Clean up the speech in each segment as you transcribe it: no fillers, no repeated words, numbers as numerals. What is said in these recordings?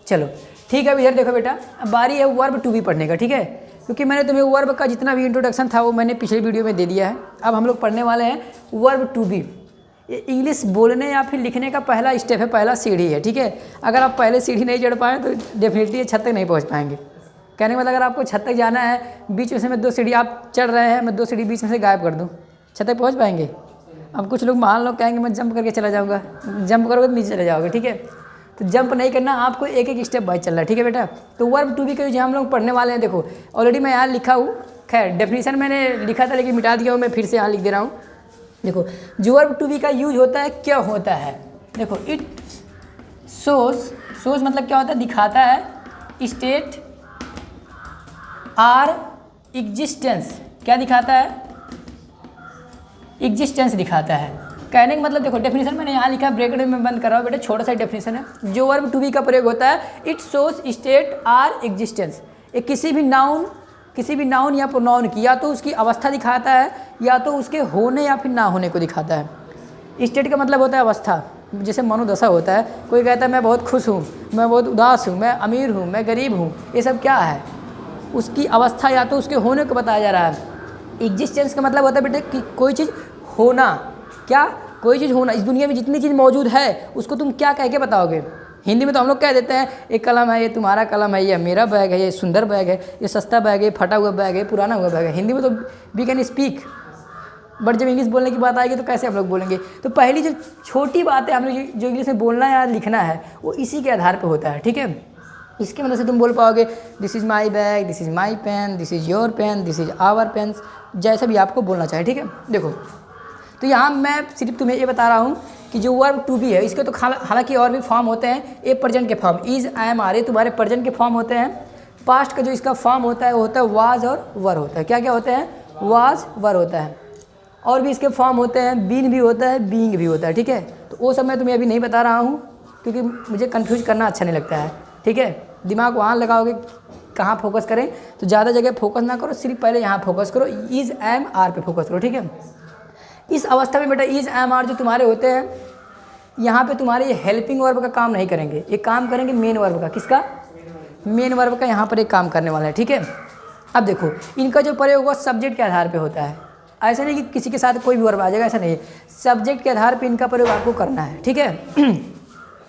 चलो ठीक है, अब इधर देखो बेटा, अब बारी है वर्ब टू बी पढ़ने का, ठीक है, क्योंकि मैंने तुम्हें वर्ब का जितना भी इंट्रोडक्शन था वो मैंने पिछले वीडियो में दे दिया है। अब हम लोग पढ़ने वाले हैं वर्ब टू बी। ये इंग्लिश बोलने या फिर लिखने का पहला स्टेप है, पहला सीढ़ी है, ठीक है। अगर आप पहले सीढ़ी नहीं चढ़ पाएँ तो डेफिनेटली छत तक नहीं पहुँच पाएंगे। कहने का मतलब अगर आपको छत तक जाना है, बीच में से मैं 2 सीढ़ी आप चढ़ रहे हैं, मैं 2 सीढ़ी बीच में से गायब कर दूँ, छत तक पहुँच पाएंगे? अब कुछ लोग मान लो कहेंगे मैं जंप करके चला जाऊँगा, जंप करोगे तो नीचे चले जाओगे, ठीक है। तो जंप नहीं करना, आपको एक एक स्टेप बाय चलना है, ठीक है बेटा। तो वर्ब टू बी के जो हम लोग पढ़ने वाले हैं, देखो ऑलरेडी मैं यहाँ लिखा हूँ, खैर डेफिनेशन मैंने लिखा था लेकिन मिटा दिया हूँ, मैं फिर से यहाँ लिख दे रहा हूँ। देखो जो वर्ब टू बी का यूज होता है, क्या होता है, देखो इट शोज मतलब क्या होता है, दिखाता है, स्टेट आर एग्जिस्टेंस, क्या दिखाता है, एग्जिस्टेंस दिखाता है। कहने का मतलब देखो डेफिनेशन मैंने यहाँ लिखा, ब्रैकेट में बंद कर रहा हूँ बेटा, छोटा सा डेफिनेशन है। जो वर्ब टू बी का प्रयोग होता है, it shows state or existence, ये किसी भी नाउन या प्रोनाउन की या तो उसकी अवस्था दिखाता है या तो उसके होने या फिर ना होने को दिखाता है। स्टेट का मतलब होता है अवस्था, जैसे मनोदशा होता है, कोई कहता है मैं बहुत खुश हूँ, मैं बहुत उदास हूँ, मैं अमीर हूँ, मैं गरीब हूँ, ये सब क्या है, उसकी अवस्था या तो उसके होने को बताया जा रहा है। एग्जिस्टेंस का मतलब होता है बेटे कि कोई चीज़ होना, क्या, कोई चीज़ होना, इस दुनिया में जितनी चीज़ मौजूद है उसको तुम क्या कह के बताओगे। हिंदी में तो हम लोग कह देते हैं एक कलम है, ये तुम्हारा कलम है, ये मेरा बैग है, ये सुंदर बैग है, ये सस्ता बैग है, फटा हुआ बैग है, पुराना हुआ बैग है। हिंदी में तो वी कैन स्पीक, बट जब इंग्लिश बोलने की बात आएगी तो कैसे हम लोग बोलेंगे। तो पहली जो छोटी बात है हम लोग जो इंग्लिश में बोलना या लिखना है वो इसी के आधार पर होता है, ठीक है। इसकी मदद से तुम बोल पाओगे this is my bag, this is my pen, this is your pen, this is our pen, जैसा भी आपको बोलना चाहे, ठीक है। देखो तो यहाँ मैं सिर्फ तुम्हें ये बता रहा हूँ कि जो वर्ब टू बी है इसके तो हालांकि और भी फॉर्म होते हैं। ए प्रेजेंट के form, is, I am, are, ये तुम्हारे प्रेजेंट के फॉर्म होते हैं। पास्ट का जो इसका फॉर्म होता है वो होता है वाज और वर होता है। क्या क्या होते हैं, वाज, वर होता है। और भी इसके फॉर्म होते हैं, बीन भी होता है, बीइंग भी होता है, ठीक है। तो वो सब मैं तुम्हें अभी नहीं बता रहा हूँ क्योंकि मुझे कन्फ्यूज करना अच्छा नहीं लगता है, ठीक है। दिमाग वहाँ लगाओगे, कहाँ फोकस करें, तो ज़्यादा जगह फोकस ना करो, सिर्फ पहले यहाँ फोकस करो, इज़, एम, आर पे फोकस करो, ठीक है। इस अवस्था में बेटा इज़, एम, आर जो तुम्हारे होते हैं यहाँ पे तुम्हारे ये हेल्पिंग वर्ब का काम नहीं करेंगे, ये काम करेंगे मेन वर्ब का। किसका, मेन वर्ब का यहाँ पर एक काम करने वाला है, ठीक है। अब देखो इनका जो प्रयोग होगा सब्जेक्ट के आधार पे होता है। ऐसा नहीं कि किसी के साथ कोई भी वर्ब आ जाएगा, ऐसा नहीं है, सब्जेक्ट के आधार पे इनका प्रयोग आपको करना है, ठीक है।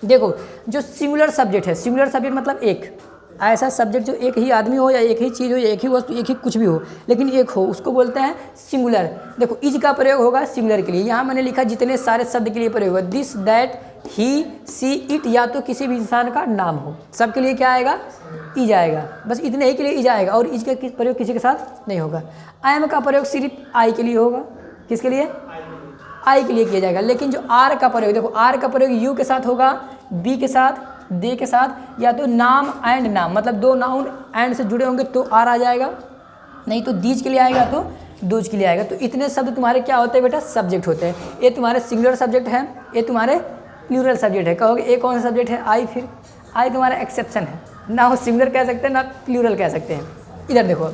देखो जो सिंगुलर सब्जेक्ट है, सिंगुलर सब्जेक्ट मतलब एक ऐसा सब्जेक्ट जो एक ही आदमी हो या एक ही चीज़ हो या एक ही वस्तु, एक ही कुछ भी हो लेकिन एक हो, उसको बोलते हैं सिंगुलर। देखो इज का प्रयोग होगा सिंगुलर के लिए, यहाँ मैंने लिखा जितने सारे शब्द के लिए प्रयोग होगा, this, that, he, she, it, या तो किसी भी इंसान का नाम हो, सबके लिए क्या आएगा, इज आएगा, बस इतने ही के लिए इज आएगा और इज का प्रयोग किसी के साथ नहीं होगा। आई एम का प्रयोग सिर्फ आई के लिए होगा, किसके लिए, आई के लिए किया जाएगा। लेकिन जो आर का प्रयोग, देखो आर का प्रयोग यू के साथ होगा, बी के साथ, दे के साथ, या तो नाम एंड नाम, मतलब दो नाउन एंड से जुड़े होंगे तो आर आ जाएगा, नहीं तो दीज के लिए आएगा तो दूज के लिए आएगा। तो इतने शब्द तुम्हारे क्या होते हैं बेटा, सब्जेक्ट होते हैं। ये तुम्हारे सिंगुलर सब्जेक्ट है, ये तुम्हारे प्लूरल सब्जेक्ट है। कहोगे ये कौन सा सब्जेक्ट है, आई, फिर आई तुम्हारा एक्सेप्शन है, ना वो सिंगुलर कह सकते हैं ना प्लूरल कह सकते हैं। इधर देखो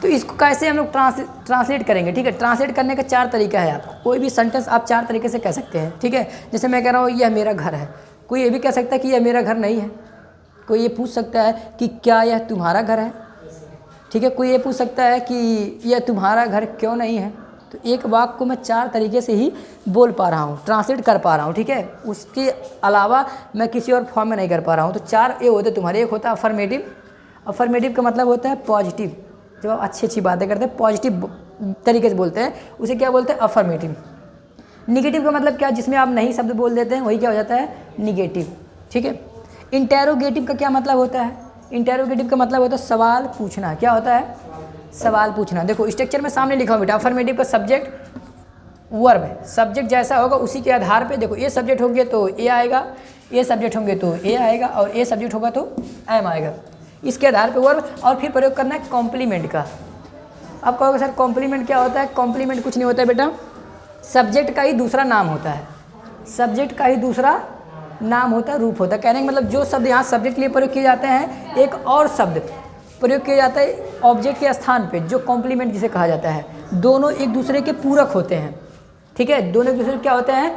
तो इसको कैसे हम लोग ट्रांसलेट करेंगे, ठीक है। ट्रांसलेट करने का 4 तरीका है, आपको कोई भी सेंटेंस आप 4 तरीके से कह सकते हैं, ठीक है। जैसे मैं कह रहा हूँ यह मेरा घर है, कोई ये भी कह सकता है कि यह मेरा घर नहीं है। कोई ये पूछ सकता है कि क्या यह तुम्हारा घर है, ठीक है। कोई ये पूछ सकता है कि यह तुम्हारा घर क्यों नहीं है। तो एक वाक्य को मैं 4 तरीके से ही बोल पा रहा हूँ, ट्रांसलेट कर पा रहा हूँ, ठीक है। उसके अलावा मैं किसी और फॉर्म में नहीं कर पा रहा हूँ। तो 4 ये होते तुम्हारे, एक होता है अफर्मेटिव। अफर्मेटिव का मतलब होता है पॉजिटिव, जब आप अच्छी अच्छी बातें करते हैं पॉजिटिव तरीके से बोलते हैं, उसे क्या बोलते हैं, अफर्मेटिव। निगेटिव का मतलब क्या, जिसमें आप नहीं शब्द बोल देते हैं वही क्या हो जाता है, निगेटिव, ठीक है। इंटेरोगेटिव का क्या मतलब होता है, इंटेरोगेटिव का मतलब होता है सवाल पूछना। क्या होता है, सवाल पूछना। देखो स्ट्रक्चर में सामने लिखा हूँ बेटा, अफर्मेटिव का सब्जेक्ट वर्ब है, सब्जेक्ट जैसा होगा उसी के आधार पे, देखो ये सब्जेक्ट होंगे तो ए आएगा, ये सब्जेक्ट होंगे तो ए आएगा, और ये सब्जेक्ट होगा तो एम आएगा। इसके आधार पे वर्ब, और फिर प्रयोग करना है कॉम्प्लीमेंट का। अब कहोगे सर कॉम्प्लीमेंट क्या होता है, कॉम्प्लीमेंट कुछ नहीं होता है बेटा, सब्जेक्ट का ही दूसरा नाम होता है, सब्जेक्ट का ही दूसरा नाम होता है, रूप होता है। कहने का मतलब जो शब्द यहाँ सब्जेक्ट के लिए प्रयोग किए जाते हैं, एक और शब्द प्रयोग किया जाता है ऑब्जेक्ट के स्थान पे, जो कॉम्प्लीमेंट जिसे कहा जाता है। दोनों एक दूसरे के पूरक होते हैं, ठीक है। दोनों एक दूसरे के क्या होते हैं,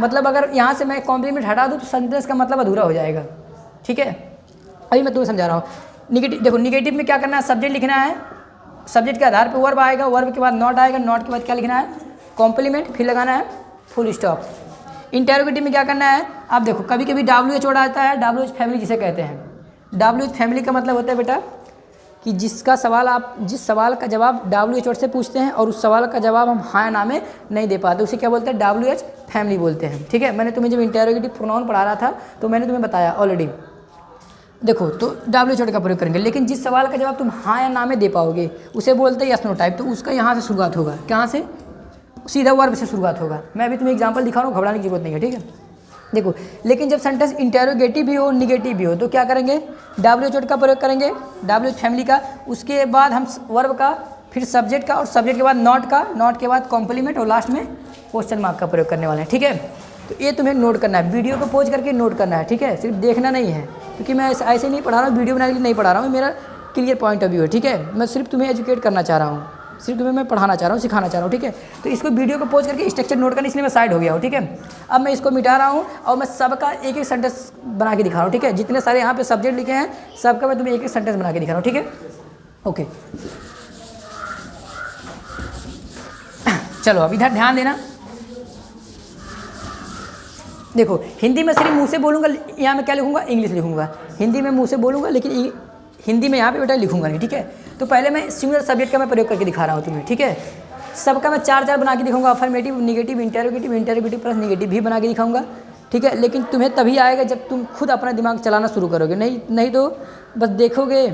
मतलब अगर यहाँ से मैं कॉम्प्लीमेंट हटा दूँ तो सेंटेंस का मतलब अधूरा हो जाएगा। ठीक है, अभी मैं तुम्हें समझा रहा हूँ। निगेटिव, देखो निगेटिव में क्या करना है, सब्जेक्ट लिखना है, सब्जेक्ट के आधार पे वर्ब आएगा, वर्ब के बाद नॉट आएगा, नॉट के बाद क्या लिखना है, कॉम्प्लीमेंट, फिर लगाना है फुल स्टॉप। इंटेरोगेटिव में क्या करना है, आप देखो कभी कभी WH वर्ड आता है, WH फैमिली जिसे कहते हैं। WH फैमिली का मतलब होता है बेटा कि जिसका सवाल आप, जिस सवाल का जवाब WH वर्ड से पूछते हैं और उस सवाल का जवाब हम हाँ या ना में नहीं दे पाते, उसे क्या बोलते हैं, WH फैमिली बोलते हैं। ठीक है, मैंने तुम्हें जब इंटेरोगेटिव प्रोनाउन पढ़ा रहा था तो मैंने तुम्हें बताया ऑलरेडी। देखो तो WH वर्ड का प्रयोग करेंगे, लेकिन जिस सवाल का जवाब तुम हाँ या ना में दे पाओगे उसे बोलते हैं यस नो टाइप, तो उसका यहाँ से शुरुआत होगा, कहाँ से, सीधा वर्ब से शुरुआत होगा। मैं अभी तुम्हें एग्जांपल दिखा रहा हूँ, घबराने की जरूरत नहीं है, ठीक है। देखो लेकिन जब सेंटेंस इंटेरोगेटिव भी हो, निगेटिव भी हो, तो क्या करेंगे, WH वर्ड का प्रयोग करेंगे, WH फैमिली का, उसके बाद हम वर्ब का, फिर सब्जेक्ट का, और सब्जेक्ट के बाद नॉट का, नॉट के बाद कॉम्प्लीमेंट, और लास्ट में क्वेश्चन मार्क का प्रयोग करने वाले हैं। ठीक है, तो ये तुम्हें नोट करना है, वीडियो को पॉज करके नोट करना है। ठीक है, सिर्फ देखना नहीं है, क्योंकि मैं ऐसे नहीं पढ़ा रहा हूँ, वीडियो बनाने के लिए नहीं पढ़ा रहा हूँ, मेरा क्लियर पॉइंट ऑफ व्यू है। ठीक है, मैं सिर्फ तुम्हें एजुकेट करना चाह रहा हूँ, सिर्फ तुम्हें मैं पढ़ाना चाह रहा हूँ, सिखाना चाह रहा हूँ। ठीक है, तो इसको वीडियो को पॉज करके स्ट्रक्चर नोट करना, इसलिए मैं साइड हो गया हूँ। ठीक है, अब मैं इसको मिटा रहा हूँ और मैं सबका एक एक सेंटेंस बना के दिखा रहा हूँ। ठीक है, जितने सारे यहाँ पे सब्जेक्ट लिखे हैं सबका मैं तुम्हें एक एक सेंटेंस बना के दिखा रहा हूँ। ठीक है, ओके चलो अब इधर ध्यान देना। देखो हिंदी में सिर्फ मुँह से बोलूँगा, यहाँ मैं क्या लिखूँगा, इंग्लिश लिखूँगा। हिंदी में मुँह से बोलूँगा लेकिन हिंदी में यहाँ पे बेटा लिखूँगा नहीं। ठीक है, तो पहले मैं सिंगुलर सब्जेक्ट का मैं प्रयोग करके दिखा रहा हूँ तुम्हें। ठीक है, सबका मैं 4-4 बना के दिखाऊंगा, affirmative, negative, interrogative, interrogative plus negative भी बना के दिखाऊंगा। ठीक है, लेकिन तुम्हें तभी आएगा जब तुम खुद अपना दिमाग चलाना शुरू करोगे, नहीं तो बस देखोगे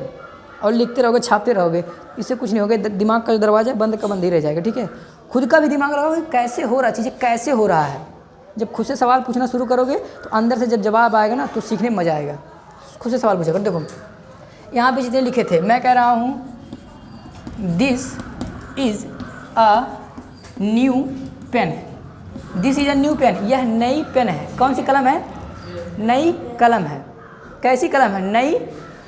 और लिखते रहोगे, छापते रहोगे, इससे कुछ नहीं होगा। दिमाग का जो दरवाज़ा बंद का बंद ही रह जाएगा। ठीक है, खुद का भी दिमाग लगाओगे, कैसे हो रहा है चीज़ें, कैसे हो रहा है। जब खुद से सवाल पूछना शुरू करोगे तो अंदर से जब जवाब आएगा ना तो सीखने में मज़ा आएगा। खुद से सवाल पूछा करो। देखो यहाँ पे जितने लिखे थे, मैं कह रहा हूँ this is a new pen, this is a new pen, यह नई पेन है। कौन सी कलम है, नई कलम है। कैसी कलम है, नई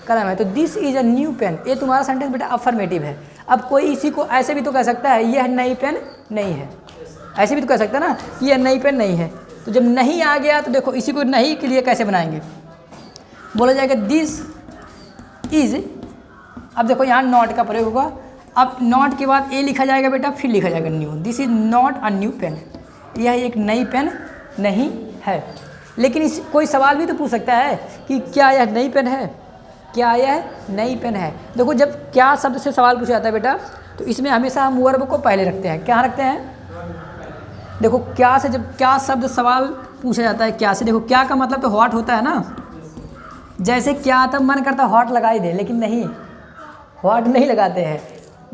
कलम है। तो this is a new pen, ये तुम्हारा सेंटेंस बेटा अफर्मेटिव है। अब कोई इसी को ऐसे भी तो कह सकता है, यह नई पेन नहीं है, ऐसे भी तो कह सकता है ना, यह नई पेन नहीं है। तो जब नहीं आ गया तो देखो इसी को नहीं के लिए कैसे बनाएंगे, बोला जाएगा दिस इज़, अब देखो यहाँ नॉट का प्रयोग होगा। अब नॉट के बाद ए लिखा जाएगा बेटा, फिर लिखा जाएगा new, this is not a new pen, यह एक नई पेन नहीं है। लेकिन इस कोई सवाल भी तो पूछ सकता है कि क्या यह नई पेन है, क्या यह नई पेन है। देखो जब क्या शब्द से सवाल पूछा जाता है बेटा, तो इसमें हमेशा हम वर्ब को पहले रखते हैं। क्या रखते हैं, देखो क्या से जब क्या शब्द सवाल पूछा जाता है, क्या से, देखो क्या का मतलब तो व्हाट होता है ना। जैसे क्या तब मन करता है व्हाट लगा ही दे, लेकिन नहीं, व्हाट नहीं लगाते हैं।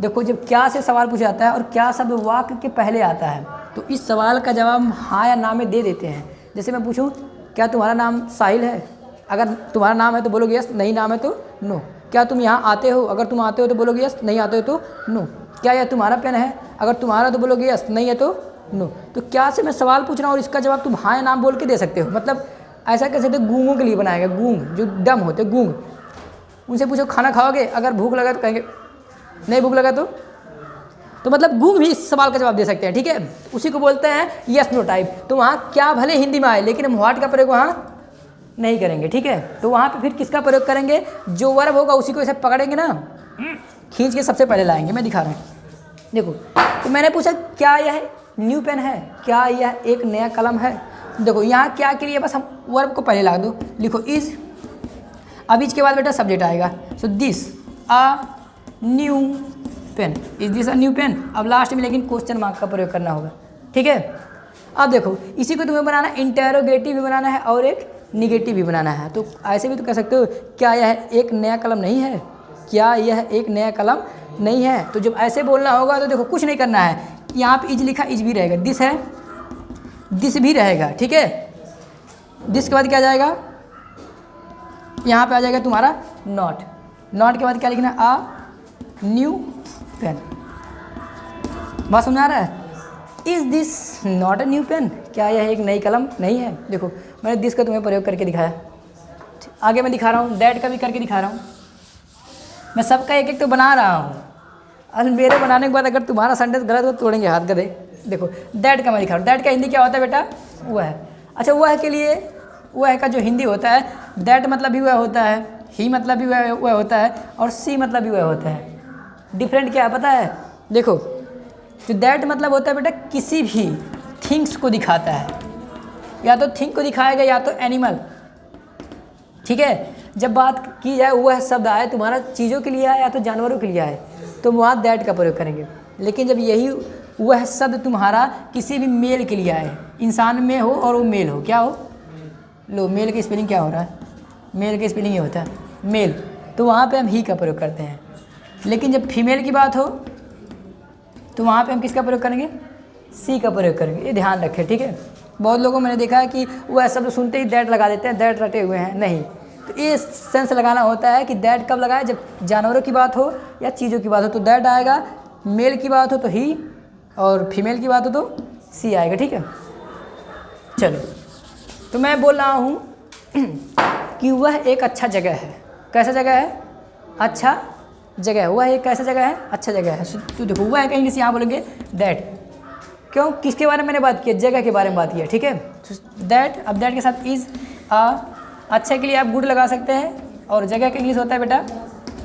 देखो जब क्या से सवाल पूछा जाता है और क्या शब्द वाक्य के पहले आता है, तो इस सवाल का जवाब हम हाँ या ना में दे देते हैं। जैसे मैं पूछूं क्या तुम्हारा नाम साहिल है, अगर तुम्हारा नाम है तो बोलोगे यस, नहीं नाम है तो नो। क्या तुम यहाँ आते हो, अगर तुम आते हो तो बोलोगे यस, नहीं आते हो तो नो। क्या यह तुम्हारा पेन है, अगर तुम्हारा तो बोलोगे यस, नहीं है तो नो। तो क्या से मैं सवाल पूछ रहा हूँ और इसका जवाब तुम हाँ या ना बोल के दे सकते हो। मतलब ऐसा कह सकते हो गूंगों के लिए बनाएगा, गूंग जो डम होते गूंग, उनसे पूछो खाना खाओगे, अगर भूख लगा तो कहेंगे नहीं, भूख लगा तो मतलब गूंग भी इस सवाल का जवाब दे सकते हैं। ठीक है, उसी को बोलते हैं यस नो टाइप। तो वहाँ क्या भले हिंदी में आए, लेकिन हम व्हाट का प्रयोग वहाँ नहीं करेंगे। ठीक है, तो वहाँ पे फिर किसका प्रयोग करेंगे, जो वर्ब होगा उसी को ऐसे पकड़ेंगे ना, खींच के सबसे पहले लाएंगे। मैं दिखा रहा हूँ, देखो तो मैंने पूछा क्या यह न्यू पेन है, क्या यह एक नया कलम है। देखो यहाँ क्या के लिए बस हम वर्ब को पहले ला दो, लिखो इज़, अब इसके बाद बेटा सब्जेक्ट आएगा। So this a new pen, is this a new pen. अब लास्ट में लेकिन क्वेश्चन मार्क का प्रयोग करना होगा। ठीक है, अब देखो इसी को तुम्हें बनाना है, इंटेरोगेटिव भी बनाना है और एक निगेटिव भी बनाना है। तो ऐसे भी तो कह सकते हो क्या यह एक नया कलम नहीं है, क्या यह एक नया कलम नहीं है। तो जब ऐसे बोलना होगा तो देखो कुछ नहीं करना है, यहाँ पे इज लिखा, इज भी रहेगा, दिस है, दिस भी रहेगा। ठीक है, दिस के बाद क्या जाएगा, यहाँ पे आ जाएगा तुम्हारा नॉट, नॉट के बाद क्या लिखना, आ न्यू पेन। बात समझ आ रहा है, is this not a new pen, क्या यह एक नई कलम नहीं है। देखो मैंने दिस का तुम्हें प्रयोग करके दिखाया, आगे मैं दिखा रहा हूँ दैट का भी करके दिखा रहा हूँ। मैं सबका एक एक तो बना रहा हूँ, और मेरे बनाने के बाद अगर तुम्हारा सेंटेंस गलत हो तो तोड़ेंगे हाथ गधे। देखो दैट का मैं दिखा रहा हूँ, दैट का हिंदी क्या होता है बेटा, वह है। अच्छा वह के लिए वह का जो हिंदी होता है, दैट मतलब भी वह होता है, ही मतलब भी वह होता है, और सी मतलब भी वह होता है। डिफरेंट क्या है पता है? देखो, जो दैट मतलब होता है बेटा किसी भी थिंग्स को दिखाता है, या तो थिंग को दिखाएगा या तो एनिमल, ठीक है। जब बात की जाए वह शब्द आए तुम्हारा चीज़ों के लिए आए या तो जानवरों के लिए आए, तो वहाँ दैट का प्रयोग करेंगे। लेकिन जब यही वह शब्द तुम्हारा किसी भी मेल के लिए आए, इंसान में हो और वो मेल हो, क्या हो, लो मेल की स्पेलिंग क्या हो रहा है, मेल की स्पेलिंग ये होता है मेल, तो वहाँ पे हम ही का प्रयोग करते हैं। लेकिन जब फीमेल की बात हो तो वहाँ पे हम किसका प्रयोग करेंगे, सी का प्रयोग करेंगे। ये ध्यान रखें, ठीक है। बहुत लोगों को मैंने देखा है कि वह शब्द सुनते ही दैट लगा देते हैं, दैट रटे हुए हैं, नहीं। तो ये सेंस लगाना होता है कि दैट कब लगाए, जब जानवरों की बात हो या चीज़ों की बात हो तो दैट आएगा, मेल की बात हो तो ही, और फीमेल की बात हो तो सी आएगा, ठीक है। चलो, तो मैं बोल रहा हूँ कि वह एक अच्छा जगह है। कैसा जगह है, अच्छा जगह है। वह एक कैसा जगह है, अच्छा जगह है। तो देखो वह है, कहीं से यहाँ बोलेंगे दैट, क्यों, किसके बारे में मैंने बात की, जगह के बारे में बात किया, ठीक है। दैट, अब दैट के साथ इज़, अच्छे के लिए आप गुड लगा सकते हैं, और जगह के इंग्लिश होता है बेटा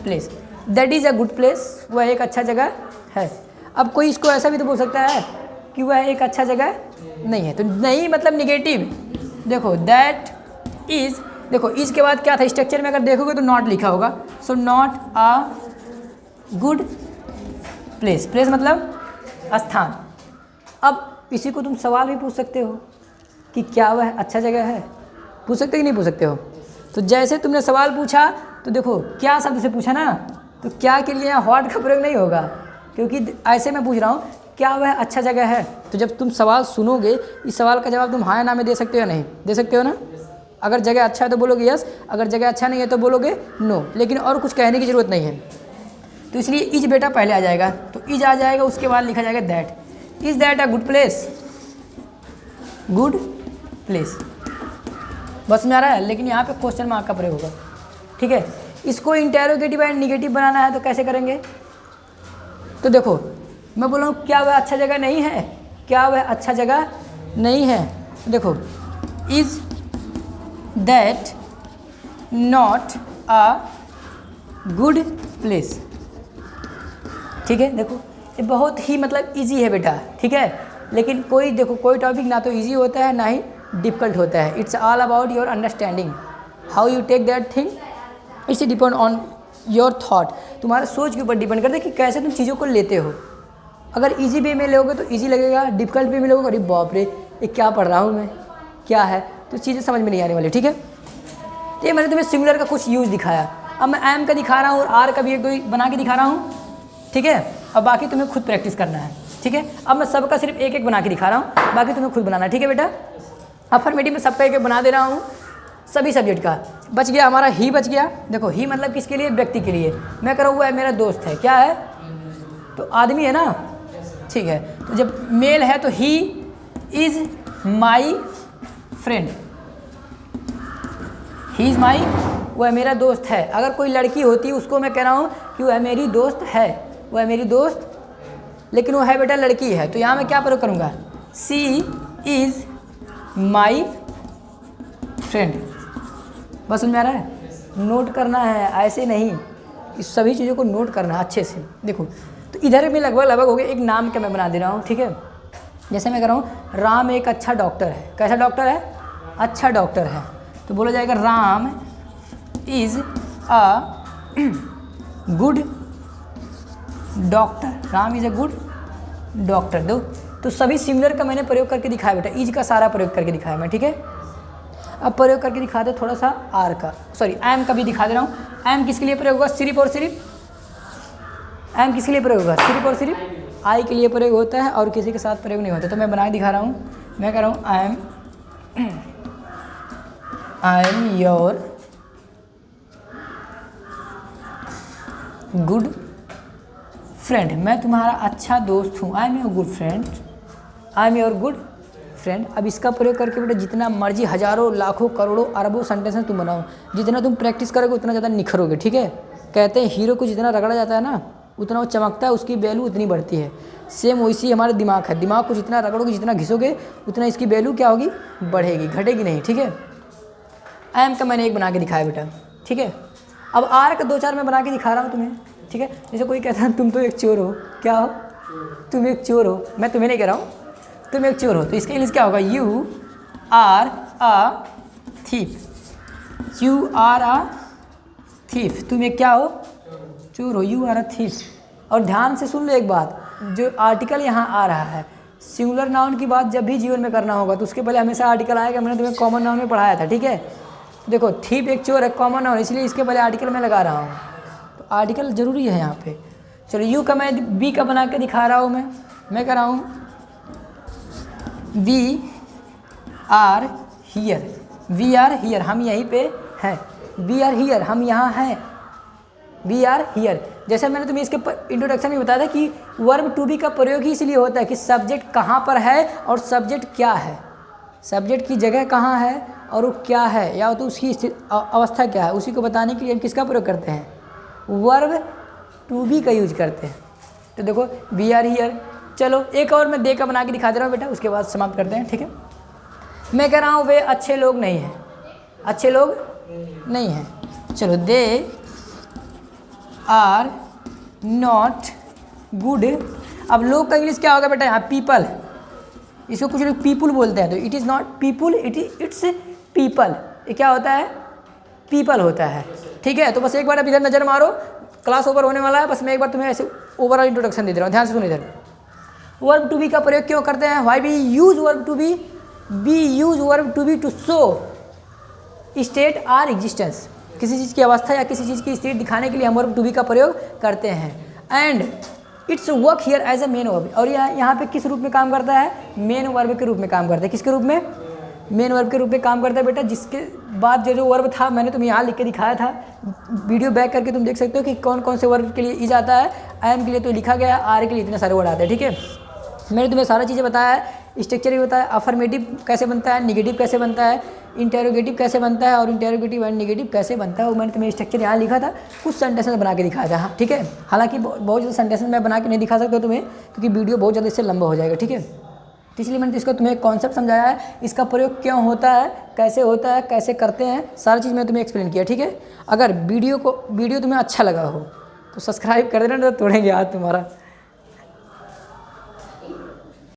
place. That is a good place, वह एक अच्छा जगह है। अब कोई इसको ऐसा भी तो बोल सकता है कि वह एक अच्छा जगह नहीं है, तो नहीं मतलब निगेटिव। देखो दैट इज़, देखो इज़ के बाद क्या था, स्ट्रक्चर में अगर देखोगे तो नॉट लिखा होगा, so not a good place. Place मतलब स्थान। अब इसी को तुम सवाल भी पूछ सकते हो कि क्या वह अच्छा जगह है, पूछ सकते कि नहीं पूछ सकते हो। तो जैसे तुमने सवाल पूछा तो देखो क्या शब्द से पूछा ना, तो क्या के लिए यहाँ व्हाट का प्रयोग नहीं होगा, क्योंकि ऐसे मैं पूछ रहा हूँ क्या वह अच्छा जगह है। तो जब तुम सवाल सुनोगे, इस सवाल का जवाब तुम हाँ या ना में दे सकते हो या नहीं, दे सकते हो ना। अगर जगह अच्छा है तो बोलोगे यस, अगर जगह अच्छा नहीं है तो बोलोगे नो, लेकिन और कुछ कहने की ज़रूरत नहीं है। तो इसलिए इज बेटा पहले आ जाएगा, तो इज आ जाएगा, उसके बाद लिखा जाएगा that. Is that a good place, good place, बस में आ रहा है। लेकिन यहाँ पे क्वेश्चन मार्क का प्रयोग होगा, ठीक है। इसको इंटेरोगेटिव एंड निगेटिव बनाना है तो कैसे करेंगे, तो देखो मैं बोल रहा हूँ क्या वह अच्छा जगह नहीं है, क्या वह अच्छा जगह नहीं है। तो देखो is that not a good place, ठीक है। देखो ये बहुत ही मतलब इजी है बेटा, ठीक है। लेकिन कोई देखो कोई टॉपिक ना तो इजी होता है ना ही डिफ़िकल्ट होता है। It's all about your understanding, how you take that thing, it's depend on your thought. तुम्हारे सोच के ऊपर डिपेंड करता है कि कैसे तुम चीज़ों को लेते हो। अगर इजी वे में लोगे तो इजी लगेगा, डिफ़िकल्ट वे में लोगे अरे बाप रे ये क्या पढ़ रहा हूँ मैं, क्या है, तो चीज़ें समझ में नहीं आने वाली, ठीक है। ये मैंने तुम्हें सिंगुलर का कुछ यूज़ दिखाया, अब मैं एम का दिखा रहा हूँ और आर का भी एक दो बना के दिखा रहा हूँ, ठीक है। अब बाकी तुम्हें खुद प्रैक्टिस करना है, ठीक है। अब मैं सबका सिर्फ एक एक बना के दिखा रहा हूँ, बाकी तुम्हें खुद बनाना है, ठीक है बेटा। अफर्मेटिव में सबका एक एक बना दे रहा हूँ, सभी सब्जेक्ट का। बच गया हमारा ही, बच गया। देखो ही मतलब किसके लिए, व्यक्ति के लिए। मैं कह रहा हूँ वो है मेरा दोस्त है, क्या है, तो आदमी है ना, ठीक है। तो जब मेल है तो he is my friend, he is my, वह मेरा दोस्त है। अगर कोई लड़की होती उसको मैं कह रहा हूँ कि वह मेरी दोस्त है, वह मेरी दोस्त, लेकिन वो है बेटा लड़की है, तो यहाँ मैं क्या प्रयोग करूँगा, सी इज़ माई फ्रेंड। बस समझ में आ रहा है, नोट करना है, ऐसे नहीं, इस सभी चीज़ों को नोट करना है अच्छे से। देखो तो इधर में लगभग हो गया, एक नाम का मैं बना दे रहा हूँ, ठीक है। जैसे मैं कह रहा हूँ राम एक अच्छा डॉक्टर है, कैसा डॉक्टर है, अच्छा डॉक्टर है, तो बोला जाएगा Ram is a good doctor, Ram is a good doctor. दो तो सभी सिमिलर का मैंने प्रयोग करके दिखाया बेटा, इज का सारा प्रयोग करके दिखाया मैं, ठीक है। अब प्रयोग करके दिखा दे थोड़ा सा आर का, सॉरी एम का भी दिखा दे रहा हूँ। एम किसके लिए प्रयोग होगा, सिर्फ और सिर्फ, एम किसके लिए प्रयोग होगा, सिर्फ और सिर्फ आई के लिए प्रयोग होता है और किसी के साथ प्रयोग नहीं होता। तो मैं बना के दिखा रहा हूँ, मैं कह रहा हूँ I am your good friend, मैं तुम्हारा अच्छा दोस्त हूँ, I am your good friend, I am your good friend. अब इसका प्रयोग करके बेटा जितना मर्जी हज़ारों लाखों करोड़ों अरबों सेंटेंस तुम बनाओ, जितना तुम प्रैक्टिस करोगे उतना ज़्यादा निखरोगे, ठीक है। कहते हैं हीरो को जितना रगड़ा जाता है ना उतना वो चमकता है, उसकी वैल्यू उतनी बढ़ती है। सेम वैसी हमारा दिमाग है, दिमाग को जितना रगड़ोगे जितना घिसोगे उतना इसकी वैल्यू क्या होगी, बढ़ेगी, घटेगी नहीं, ठीक है। एम का मैंने एक बना के दिखाया बेटा, ठीक है। अब आर का 2-4 मैं बना के दिखा रहा हूँ तुम्हें, ठीक है। जैसे कोई कहता है तुम तो एक चोर हो, क्या हो, तुम एक चोर हो, मैं तुम्हें नहीं कह रहा हूँ, तुम एक चोर हो, तो इसका इंग्लिश क्या होगा, you are a thief, you are a thief, तुम एक क्या हो, चोर हो, यू आर अ थीफ। और ध्यान से सुन लो एक बात, जो आर्टिकल यहाँ आ रहा है, सिंगुलर नाउन की बात जब भी जीवन में करना होगा तो उसके पहले हमेशा आर्टिकल आएगा। मैंने तुम्हें कॉमन नाउन में पढ़ाया था, ठीक है। देखो थीप एक चोर है, कॉमन नाउन, इसलिए इसके पहले आर्टिकल मैं लगा रहा हूँ, तो आर्टिकल ज़रूरी है यहाँ पे। चलो यू का मैं बी का बना के दिखा रहा हूँ, मैं कह रहा हूँ we are here, we are here, हम यहीं पे हैं, वी आर हियर, हम यहाँ हैं, वी आर हियर। जैसे मैंने तुम्हें इसके इंट्रोडक्शन में बताया था कि वर्ब टू बी का प्रयोग ही इसलिए होता है कि सब्जेक्ट कहाँ पर है और सब्जेक्ट क्या है, सब्जेक्ट की जगह कहाँ है और वो क्या है, या तो उसकी अवस्था क्या है, उसी को बताने के लिए हम किसका प्रयोग करते हैं, वर्ब टू बी का यूज करते हैं। तो देखो वी आर हियर। चलो एक और मैं दे का बना के दिखा दे रहा हूँ बेटा, उसके बाद समाप्त करते हैं, ठीक है। मैं कह रहा हूँ वे अच्छे लोग नहीं हैं, अच्छे लोग नहीं हैं। चलो दे आर नॉट गुड। अब लोग का इंग्लिश क्या होगा बेटा, यहाँ पीपल, इसको कुछ लोग पीपुल बोलते हैं, तो it is not people, it's people. ये क्या होता है, पीपल होता है, ठीक है। तो बस एक बार अब इधर नज़र मारो, क्लास ओवर होने वाला है, बस मैं एक बार तुम्हें ऐसे ओवरऑल इंट्रोडक्शन दे रहा हूँ, ध्यान से सुनो। इधर वर्ब टू बी का प्रयोग क्यों करते हैं, why we use verb to be, we use verb to be to show state or existence, किसी चीज़ की अवस्था या किसी चीज़ की स्टेट दिखाने के लिए हम वर्ब टू बी का प्रयोग करते हैं। And it's work here as a main verb, और यह यहाँ पे किस रूप में काम करता है, मेन वर्ब के रूप में काम करता है। किसके रूप में, मेन वर्ब के रूप में काम करता है बेटा। जिसके बाद जो वर्ब था मैंने तुम्हें यहाँ लिख के दिखाया था, वीडियो बैक करके तुम देख सकते हो कि कौन कौन से वर्ब के लिए इज आता है। आई एम के लिए तो लिखा गया है, आर के लिए इतने सारे वर्ड आते हैं, ठीक है। मैंने तुम्हें सारा चीज़ें बताया है, स्ट्रक्चर भी बताया, अफर्मेटिव कैसे बनता है, निगेटिव कैसे बनता है, इंटेरोगेटिव कैसे बनता है और इंटेरोगेटिव एंड निगेटिव कैसे बनता है, वो मैंने तुम्हें स्ट्रक्चर यहाँ लिखा था, कुछ सेंटेंसेस बना के दिखाया था, हाँ ठीक है। हालांकि बहुत ज़्यादा सेंटेंसेस मैं बना के नहीं दिखा सकता तुम्हें, क्योंकि वीडियो बहुत ज़्यादा इससे लंबा हो जाएगा, ठीक है। तो इसलिए मैंने इसको तुम्हें कॉन्सेप्ट समझाया है, इसका प्रयोग क्यों होता है, कैसे करते हैं, सारी चीज़ मैंने तुम्हें एक्सप्लेन किया, ठीक है। अगर वीडियो तुम्हें अच्छा लगा हो तो सब्सक्राइब कर देना, तो तोड़ेंगे हाथ तुम्हारा।